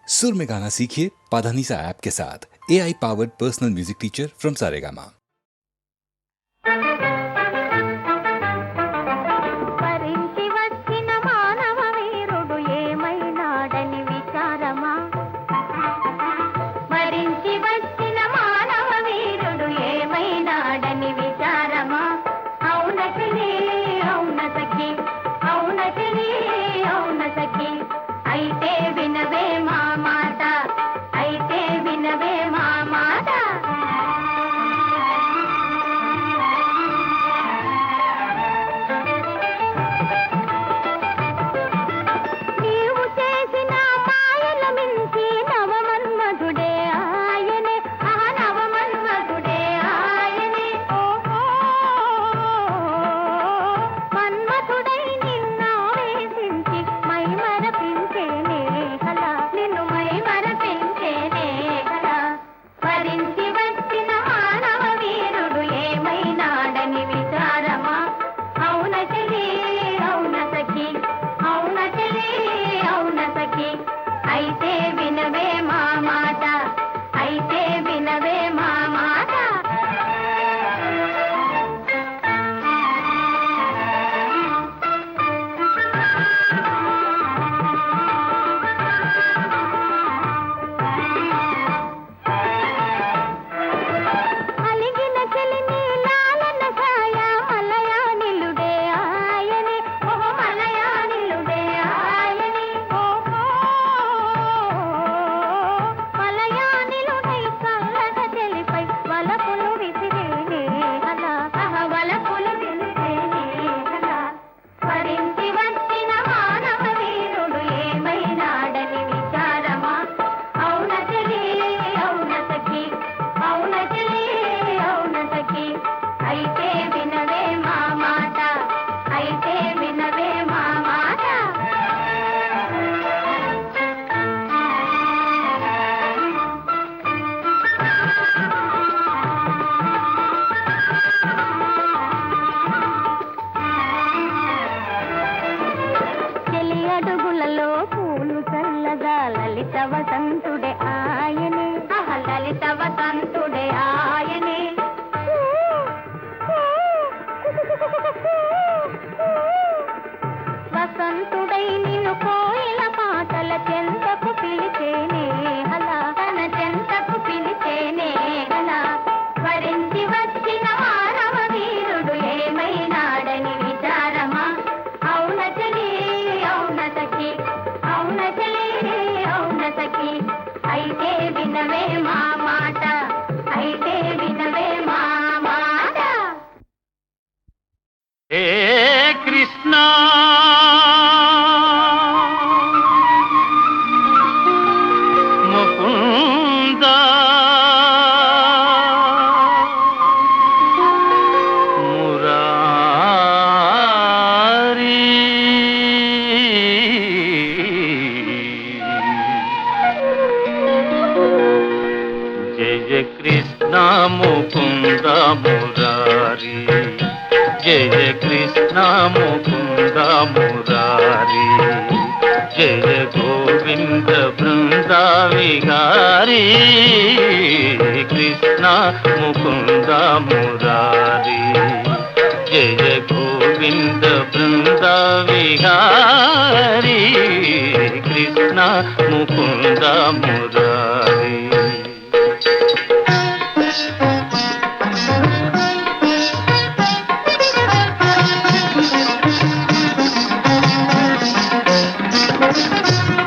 सुर में गाना सीखिए पाधानीसा ऐप के साथ। AI powered personal music teacher from Saregama.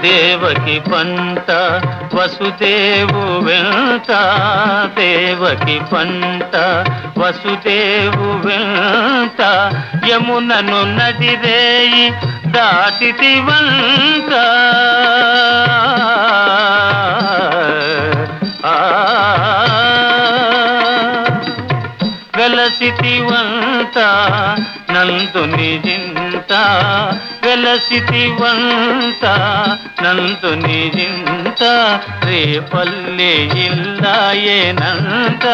Devaki పంట వసుదేవు వెంట, దేవకి పంట వసుదేవు వెంట, యమునను నదిరేయి దాటితి వంట. వెలసితి వంట నందుని జింత, వెలసితి వంట నందుని జింత, రేపల్లె ఇల్లాయేనంత.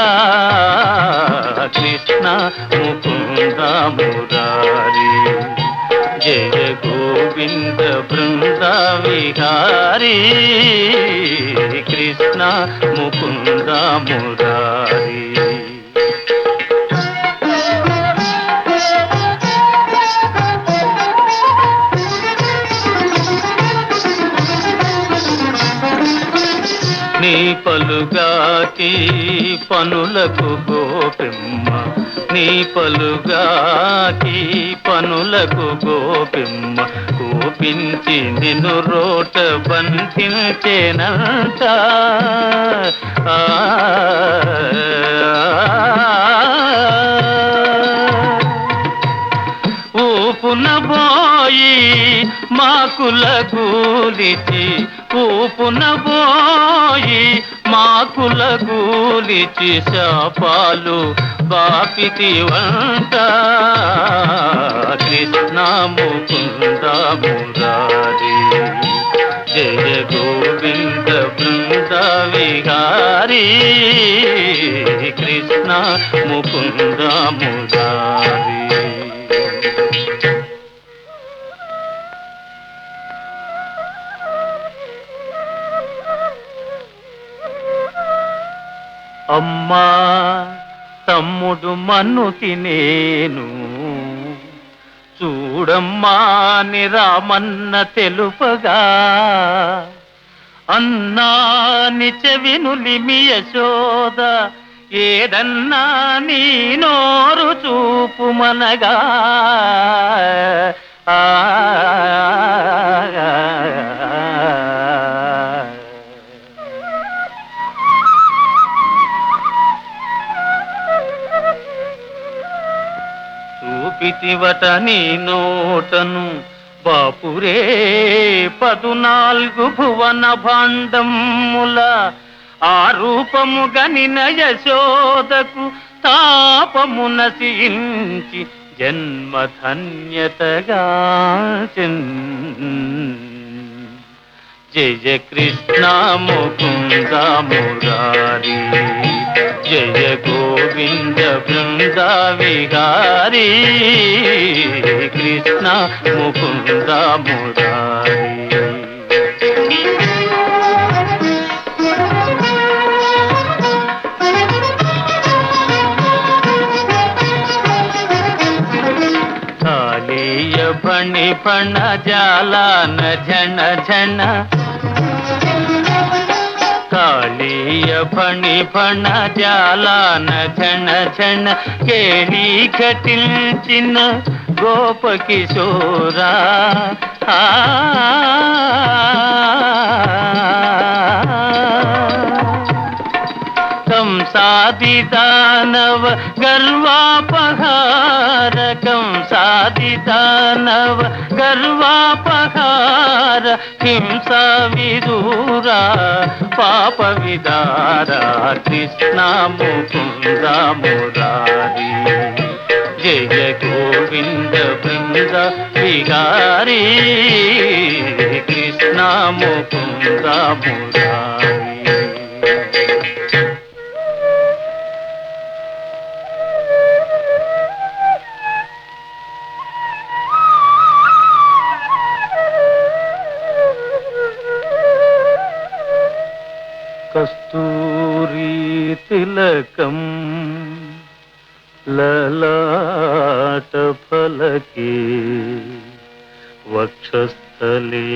కృష్ణ ముకుంద మురారి, జయ గోవింద బృంద విహారీ. ముకుంద మురారి. నీ పలుగాకి పనులకు గోపెమ్మ, నీ పలుగాకి పనులకు గోపెమ్మ, కోపించి నిన్ను రోట బంధించేనంట. ఊపున బోయి మాకుల గూలిచి, ఊపున బోయి మాకుల గూలిచి, శాపాలు బాపితి వంట. కృష్ణ ముకుంద మురారి, జయ గోవింద బృంద విహారీ. కృష్ణ ముకుంద మురారి. అమ్మా తమ్ముడు మన్నుకి నేను, చూడమ్మా అని రామన్న తెలుపగా, అన్నాని చెవినులిమి యశోద, ఏదన్నా నీ నోరు చూపుమనగా. చూపితివట నీ నోటను బాపురే 14 భువన భాండముల, ఆ రూపము గనిన యశోదకు తాపము నశించి జన్మధన్యతగా. జయ కృష్ణ ముకుంద మురారి, జయ గోవింద బృంద విహారీ. కృష్ణ ముకుంద మురారి. కాళీయ ఫణి ఫణ జాలాన ఝణ ఝణ, కాళీయ ఫణి ఫణ జాలాన ఝణ ఝణ, కేళీ ఘటించిన గోప కిశోరా. కంసాది దానవ గర్వాపహార, కంసాది దానవ గర్వాపహార, హింస విదూరా పాప విదార. కృష్ణ ముకుంద మురారి, జయ గోవింద బృంద విహారీ. కృష్ణ ముకుంద మురారి. కస్తూరీ తిలకం లలాట ఫలకే, వక్షస్థలే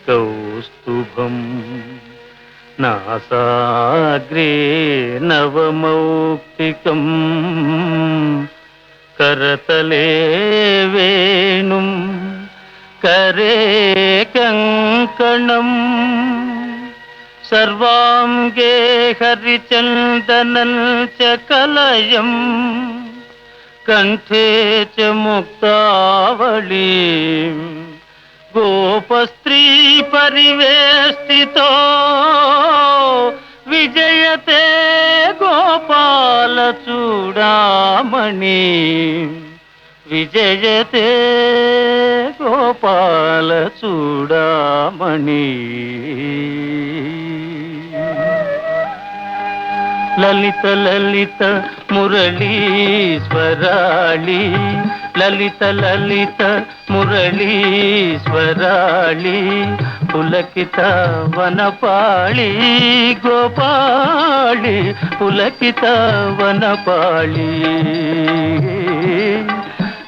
కౌస్తుభం, నాసాగ్రే నవమౌక్తికం, करतले वेणुं करे कंकणं सर्वांगे हरिचंदनं च कलयं कंठे च मुक्तावलीं गोपस्त्री परिवेष्टितो विजयते गोपाल चूडामणि विजयते गोपाल चूडामणि ललित ललित मुरलीश्वराळि ललित ललित मुरलीश्वराळि పులకిత వనపాళి గోపాళి పులకిత వనపాళి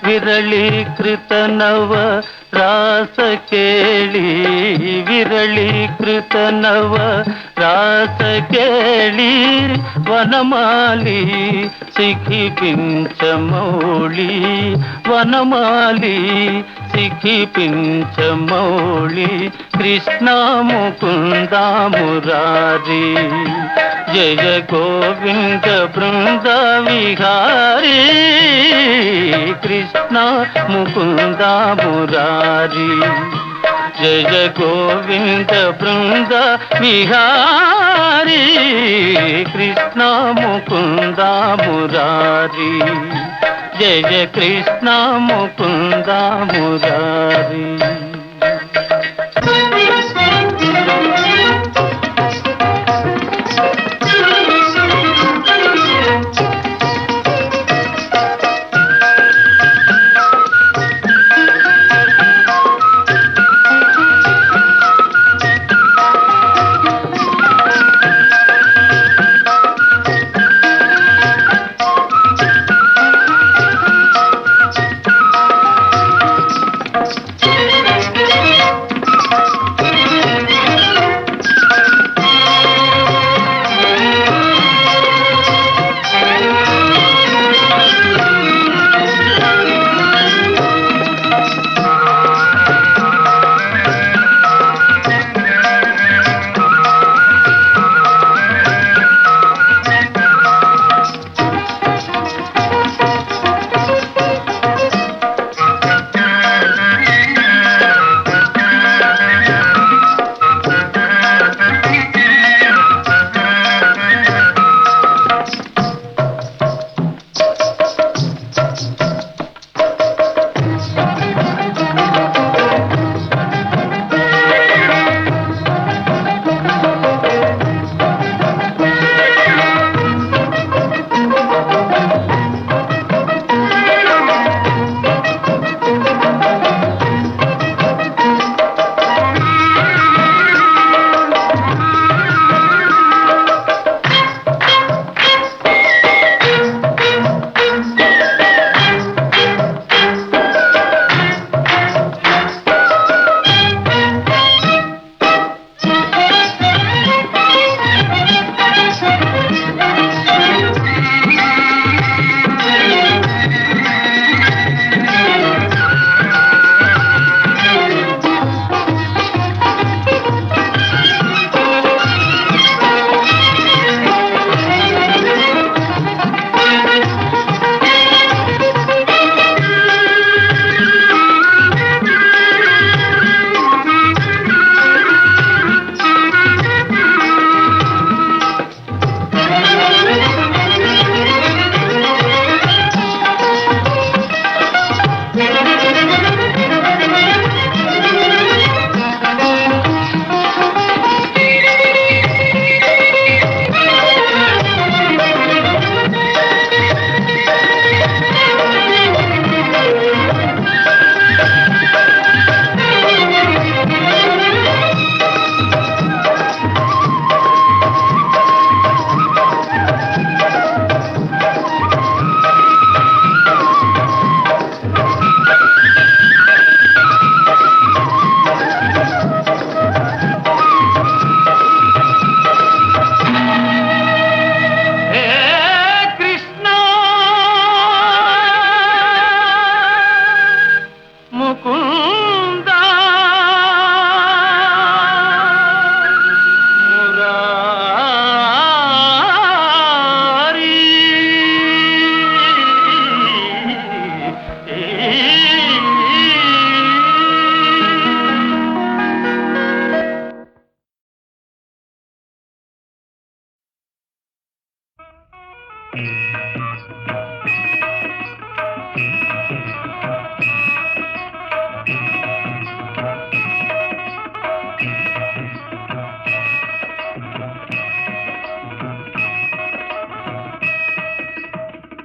విరళీకృత నవ రాస కేళి విరళీకృత నవ రాస కేళి వనమాలి సిఖిపించమౌళి వనమాలి సిఖిపించమౌళి కృష్ణ ముకుంద మురారి జయ గోవింద బృంద విహారీ కృష్ణ ముకుంద మురారి జయ గోవింద బృంద విహారీ కృష్ణ ముకుంద మురారి జయ కృష్ణ ముకుంద మురారి.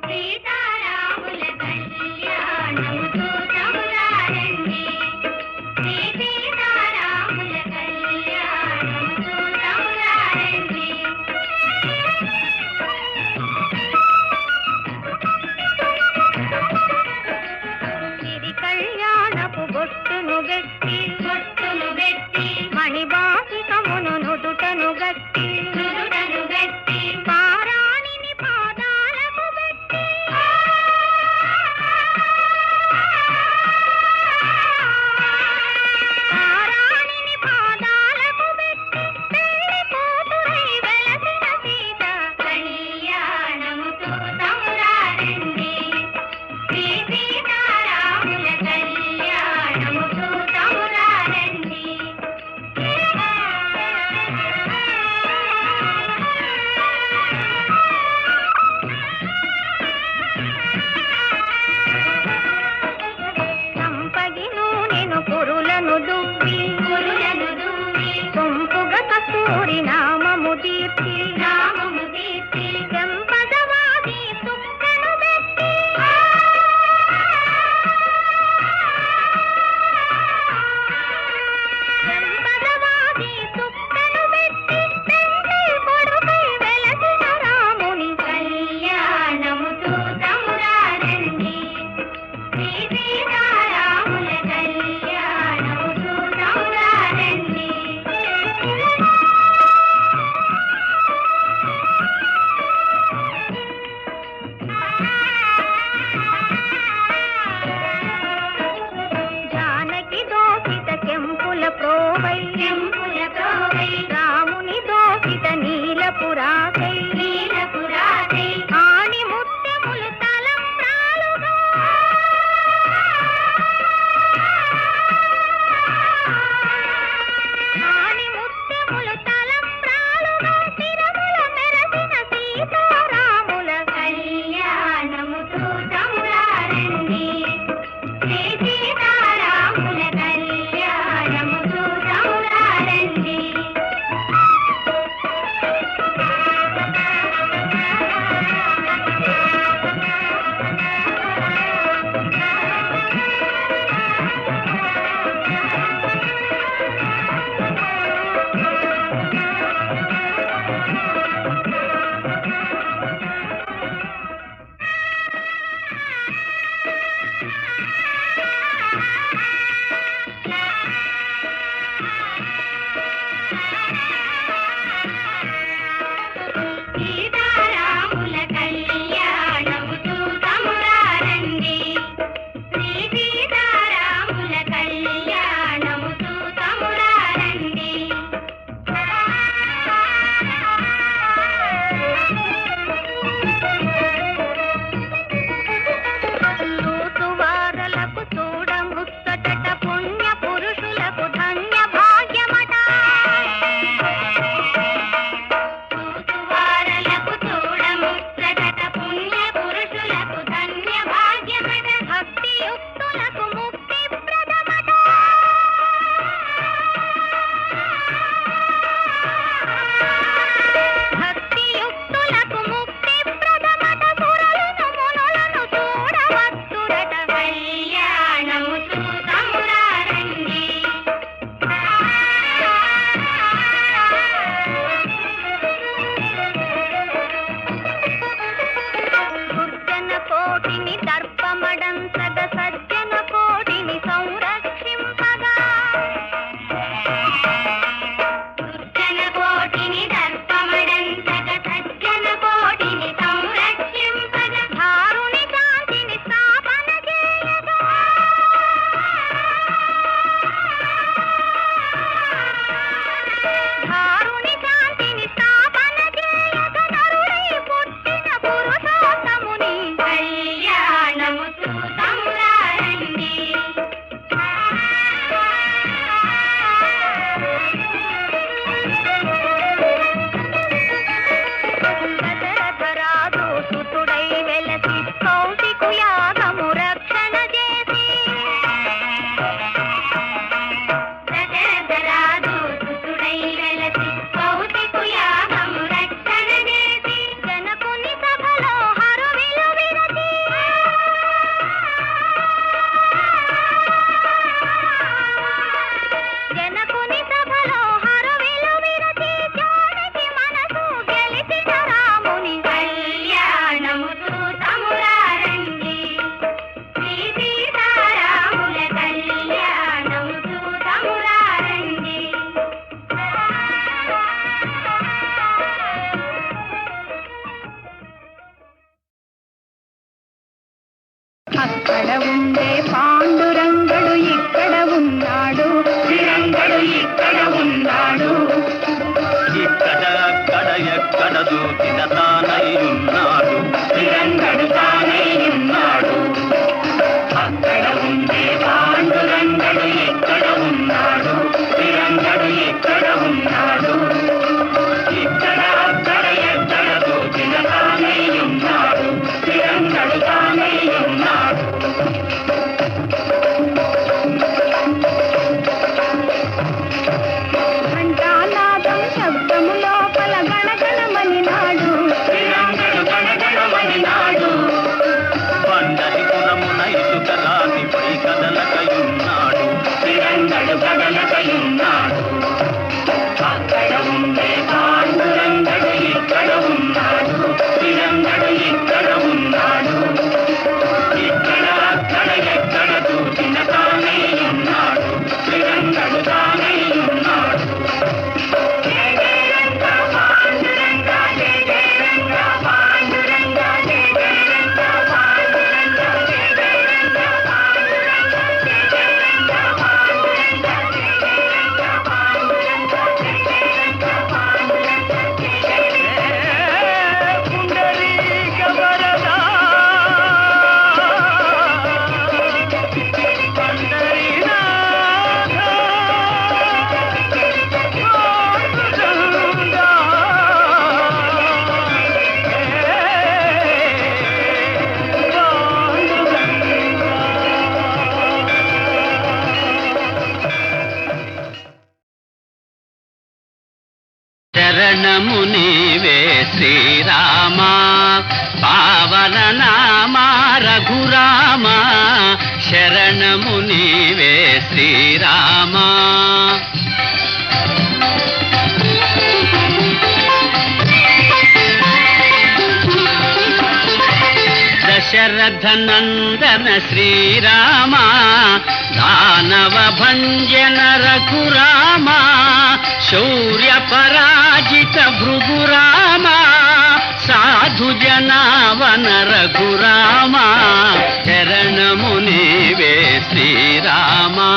సీతారాముల కళ్యాణం పాశికమును నుదుటను గట్టి పారాణిని పాదాలకు పెట్టి పారాణిని పాదాలకు పెట్టి పెళ్లి కూతురై వెలసిన సీత కళ్యాణముతో తమురారండి శ్రీ సీతారాముల కళ్యాణముతో తమురారండి. సంపగి నూనెను కురులను దువ్వి సొంపుగా కస్తూరి నామము దీర్చి చెంపదవాది సుక్కను పెట్టి చెంపదవాది సుక్కను పెట్టి పెండ్లి కొడుకై వెలసిన రాముని కళ్యాణముతో తమురారండి శ్రీ సీతారాముల కళ్యాణముతో తమురారండి. జానకి దోసిత కెంపుల ప్రోవై రాముని దోసిత నీలపురాకై ఆణి ముత్యములు తలంబ్రాలుగా ఆణి ముత్యములు తలంబ్రాలుగా శిరముల మెరసిన సీతారాముల కళ్యాణముతో తమురారండి శ్రీ సీతారాముల కళ్యాణముతో తమురారండి. శరణము నీవే శ్రీరామా పావన నామా రఘురామా శరణము నీవే శ్రీరామా దశరథ నందన శ్రీరామా దానవ భంజన రఘురామా శౌర్య పరాజిత భృగురామా సాధు జనావన రఘురామా శరణము నీవే శ్రీరామా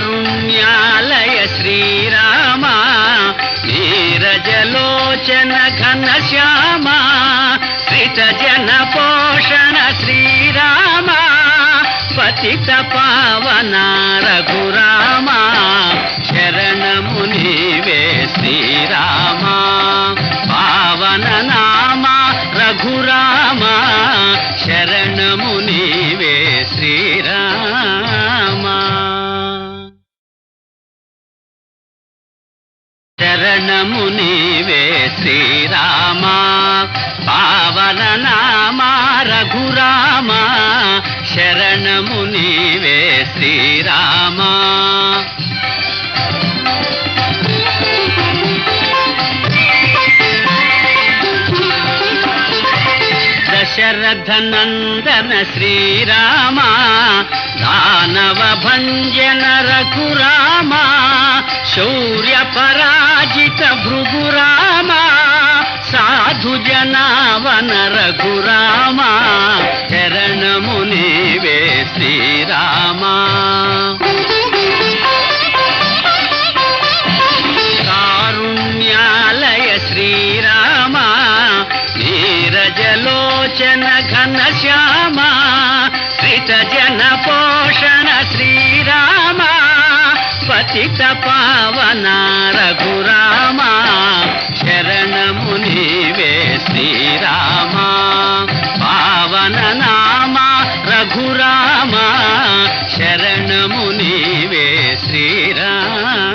కారుణ్యాలయ శ్రీరామా నీరజలోచన ఘన శ్యామా శ్రిత జన పోషణ శ్రీరామా పతిత పావన రఘురామా శరణము నీవే శ్రీరామా పావన నామా రఘురామా శరణము నీవే శ్రీరామా శరణము నీవే శ్రీరామా పావన నామా రఘురామా శరణము నీవే శ్రీరామా దశరథ నందన శ్రీరామా దానవ భంజన రఘురామా శౌర్య పరాజిత భృగురామా సాధు జనావన రఘురామా శరణము నీవే శ్రీరామా కారుణ్యాలయ శ్రీరామా నీరజలోచన ఘన శ్యామా శ్రిత జన పోషణ శ్రీరామా పతిత పావన రఘురామా శరణము నీవే శ్రీరామా పావన నామా రఘురామా శరణము నీవే శ్రీరామా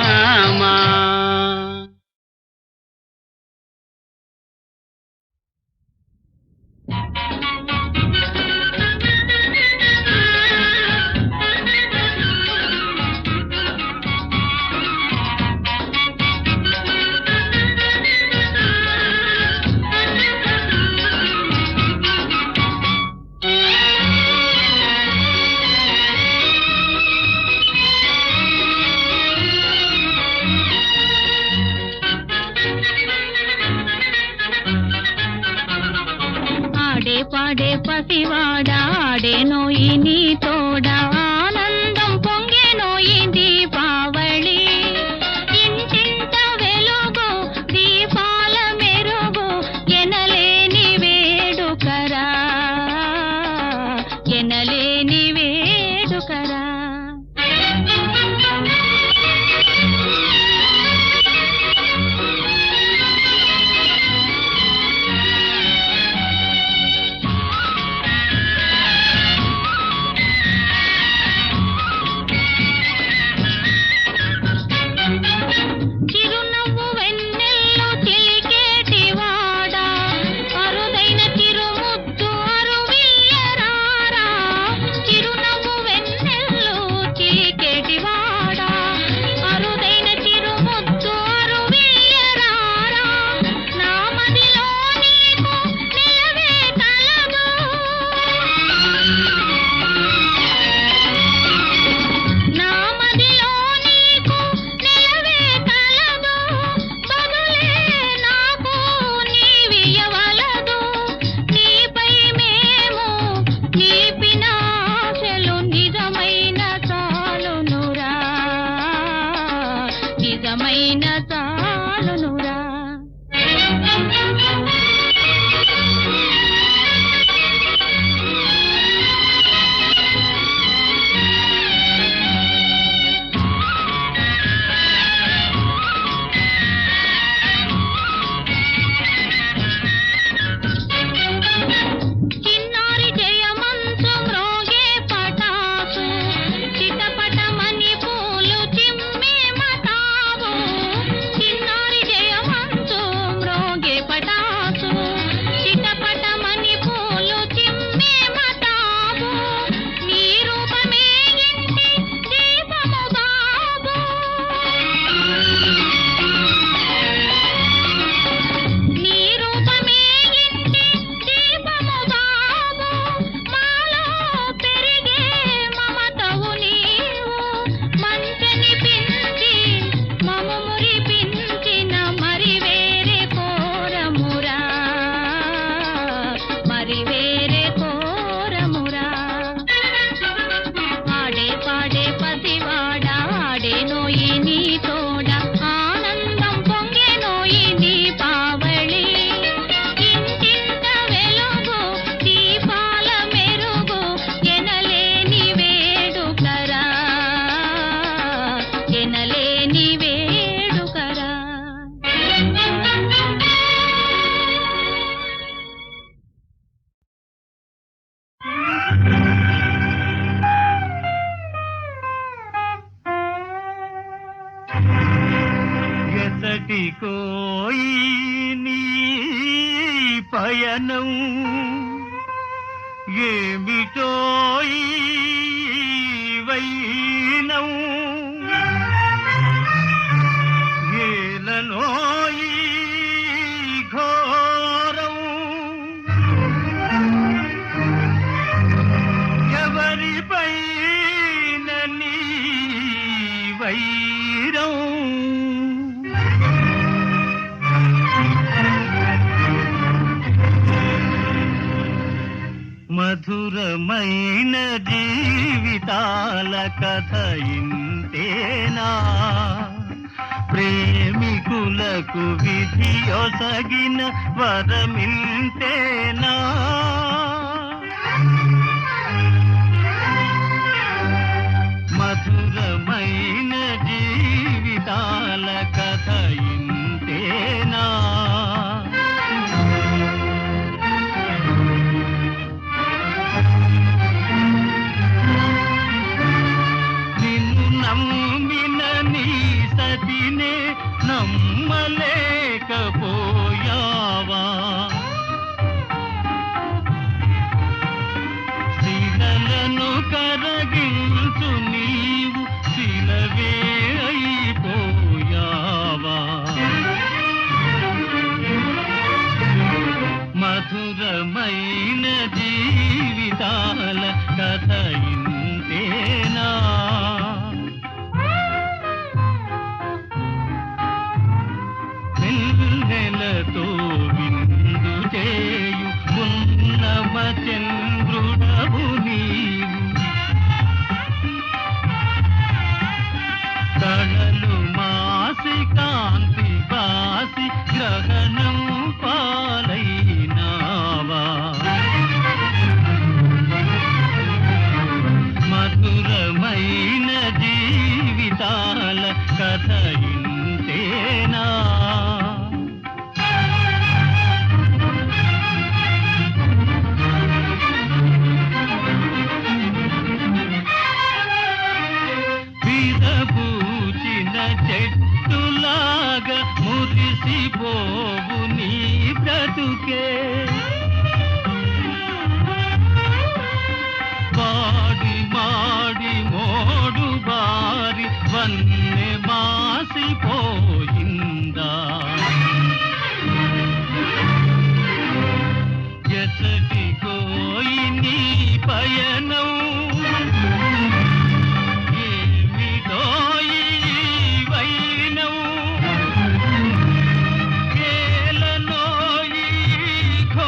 ఎచ్చటికోయి నీ పయనం ఏమిటోయి వైనం ఏలనోయి ఘోరం ఎవరిపై నీ వైరం మధురమైన జీవితాల కథ ఇంతేనా ప్రేమికులకు విధి ఒసగిన వరమింతేనా మధురమైన జీవితాల కథ ఇంతేనా నిన్ను నమ్మిన నీ సతినే నమ్మలేకపోయావా శిలలను కరగించు నీవు శిలవే అయిపోయావా మధురమైన జీవితాల కథ ఇంతేనా వెన్నెలతో విందు చేయు పున్నమ చంద్రుడవు నీవు కళలు మాసి కాంతి బాసి గ్రహణం పాలైనావా మధురమైన జీవితాల కథ ఇంతేనా విరబూచిన చెట్టులాగా మురిసిపోవు నీ బ్రతుకే బాడి మాడి మోడు బారి వన్నె మాసిపోయిందా ఎచ్చటికోయి నీ పయనం ఏమిటోయి వైనం ఏలనోయి ఘోరం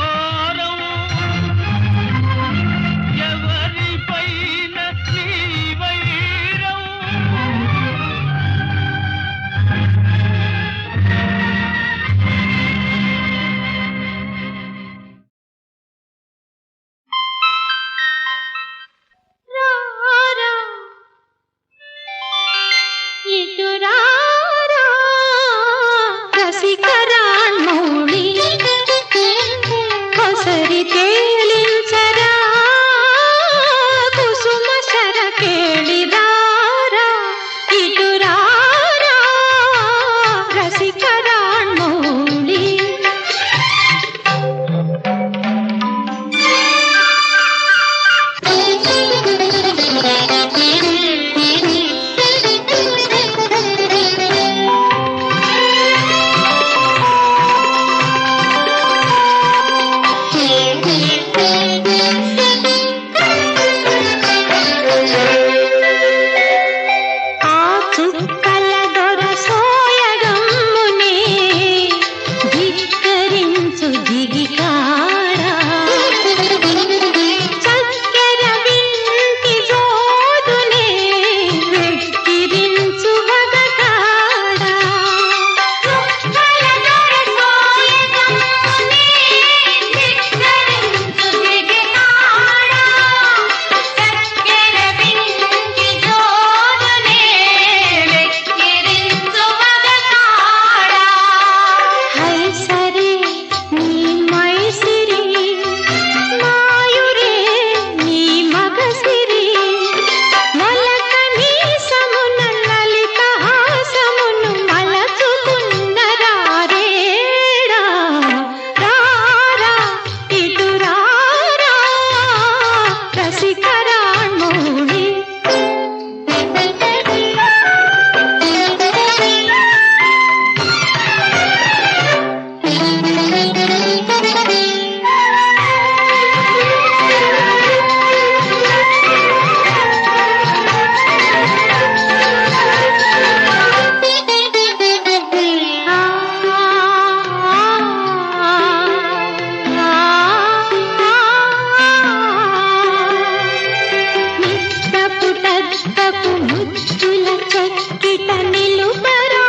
చెక్కిట నిలుపరా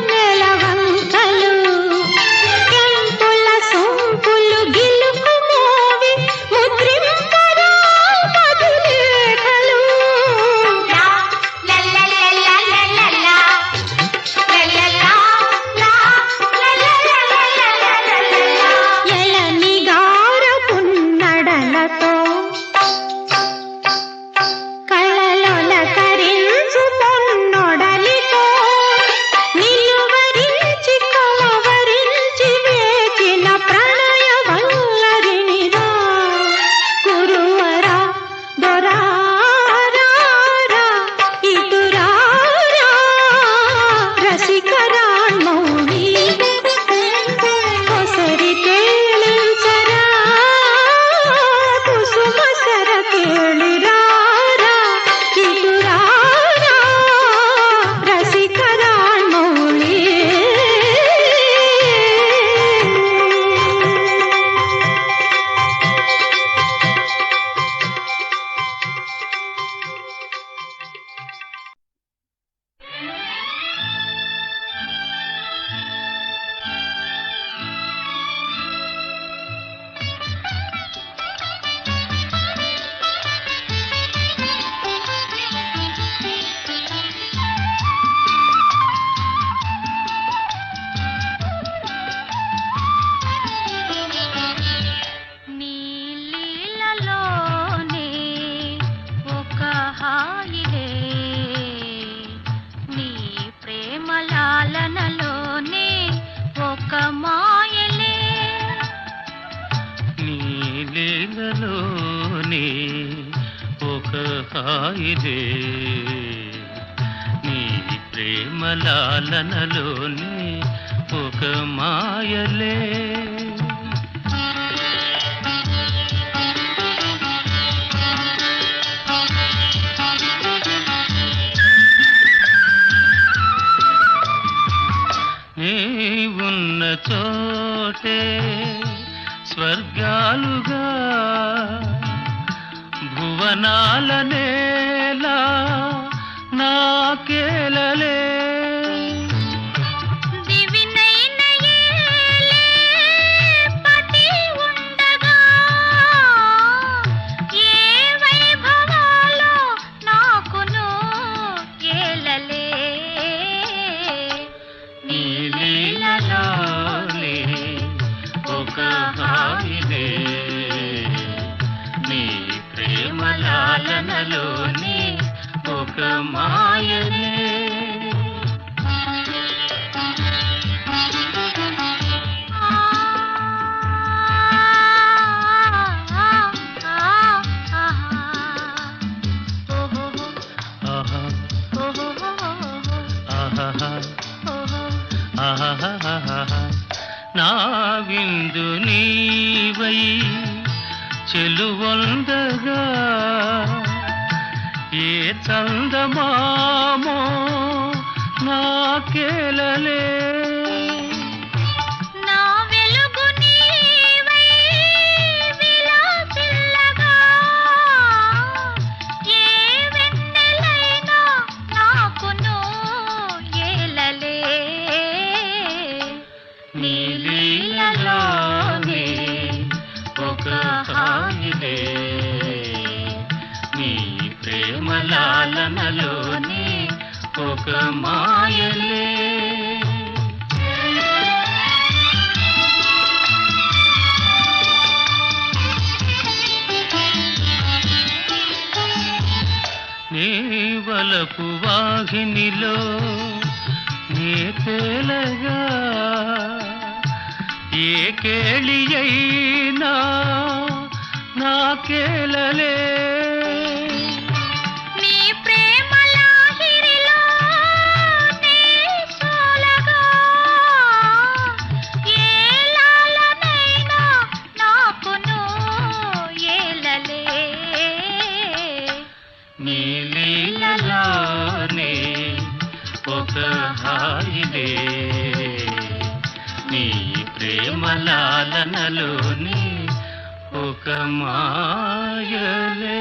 నెలవంకలు కెంపుల సొంపులు గిలుకు మోవి ముద్రింపరా మధులేఖలు ఎళనిగార పున్నడలతో కళలొల కరించు పొన్నొడలితో నిలువరించి కలవరించి వేచిన ప్రణయ వల్లరినిరా కురువరా దొరారా ఇటురారా రసికరాణ్మౌళి కొసరి తేలించరా కుసుమ సర కేళిరారా ఇటురారా రసికరాణ్మౌళి నీ లీలలోనే ఒక హాయిలే నీ ప్రేమ లాలనలోనే ఒక మాయలే నీ లీలలోనే ఒక హాయిదే నీ ప్రేమ లాలనలోనే ఒక మాయలే నీ ఉన్న చోటే స్వర్గాలుగా భువనాల నేల నాకేలలే దివినైన ఏలే పతి ఉండగా ఏ వైభవాలో నాకును ఏలలే నీ లీలలోనే ఒక హాయిదే నీ ప్రేమ లాలనలోనే ఒక మాయలే ఆహా ఆహాహా ఆహాహాహా నా విందు నీవై చెలువొందగా ఏ చందమామో నాకేలలే నా వెలుగు నీవై విలాసిల్లగా ఏ వెన్నెలైనా నాకును ఏలలే నీ లీలలోనే ఒక హాయిలే నీ ప్రేమ లాలనలోనే ఒక మాయలే నీ వలపు వాహినిలో నీ తేలగా ఏ కేళి అయినా నాకేలలే నీ ప్రేమ లాహిరిలో నీ సోలగా ఏ లాలనైనా నాకును ఏలలే నీ లీలలోనే ఒక హాయిలే నీ ప్రేమ లాలనలోనే ఒక మాయలే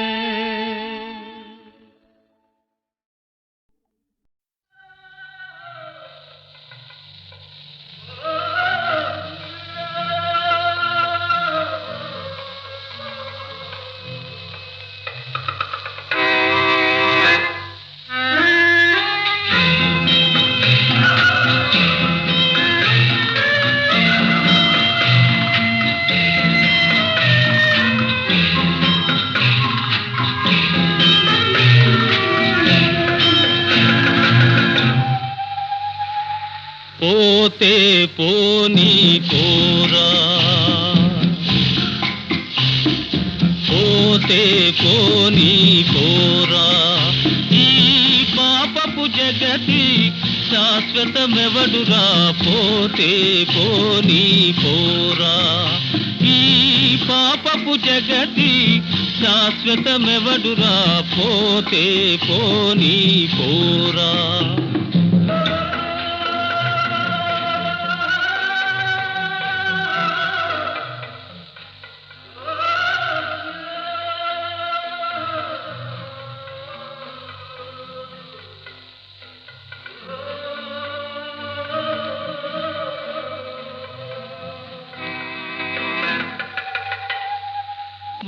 పోతే పోనీ పోరా, పోతే పోనీ పోరా, ఈ పాపపు జగతి శాశ్వతమెవడురా, పోతే పోనీ పోరా, ఈ పాపపు జగతి శాశ్వతమెవడురా, పోతే పోనీ పోరా.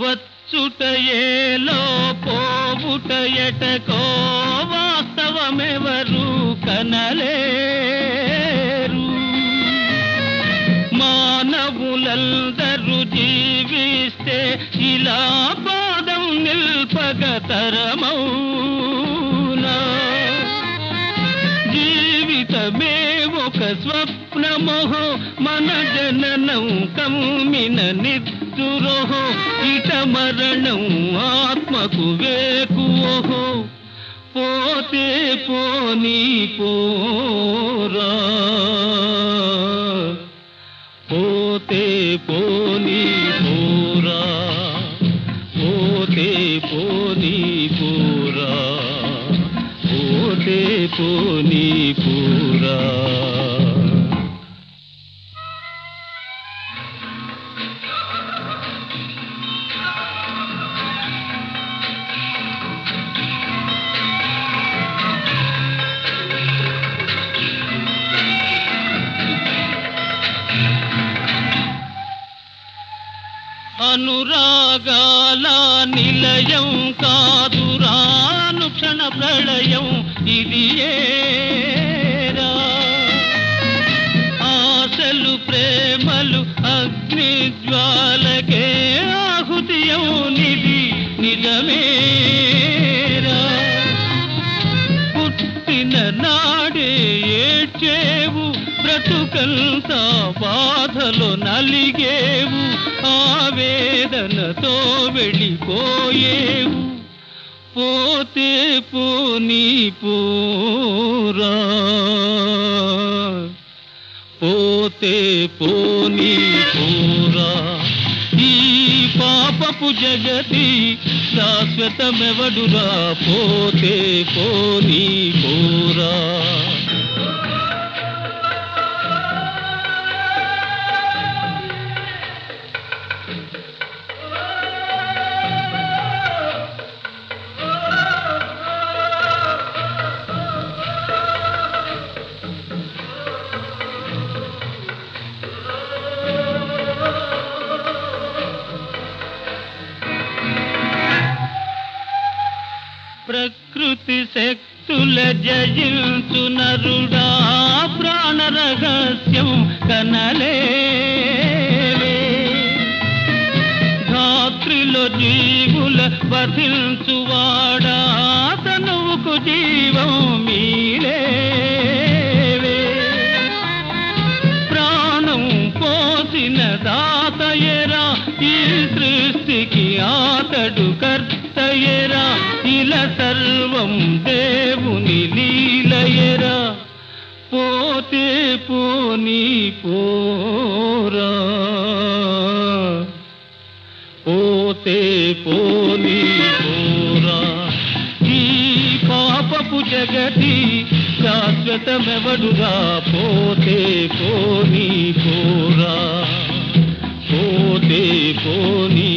వచ్చుటయేలో పోవుటయటకో వాస్తవమెవరు కనలేరు, మానవులందరూ జీవిస్తే ఇలా పాదం నిల్పగతరమౌనా, జీవితమే ఒక స్వప్నమోహో, మన జననం కమ్మిన నిద్దురోహో, ఇట మరణం ఆత్మకు వేకువోహో, పోతే పోనీ పోరా, పోతే పోనీ పోరా, పోతే పోనీ పోరా, పోతే పోనీ పోరా. అనురాగాల నిలయం కాదురాను క్షణ ప్రళయం ఇది ఏరా, ఆశలు ప్రేమలు అగ్ని జ్వాలకే ఆహుతియం నిధి నిజమేరా, పుట్టిన నాడే ఏడ్చేవు, బ్రతుకంతా బాధలో నలిగేవు, ఆవేదనతో వెళ్ళిపోయేవు, పోతే పోనీ పోరా, పోతే పోనీ పోరా, ఈ పాపపు జగతి శాశ్వతమెవడురా, పోతే పోనీ పోరా. ప్రకృతి శక్తుల జయించు నరుడా, ప్రాణ రహస్యం కనలేవే, ధాత్రిలో జీవుల వధించువాడా, తనువుకు జీవం మీరేవే, ప్రాణం పోసిన దాతయరా, ఈ సృష్టికి ఆతడు కర్తయరా, ఇలా సర్వం దేవుని లీలయరా, పోతే పోనీ పోరా, పోతే పోనీ పోరా, ఈ పాపపు జగతి శాశ్వతమెవడురా, పోతే పోనీ పోరా, పోతే పోనీ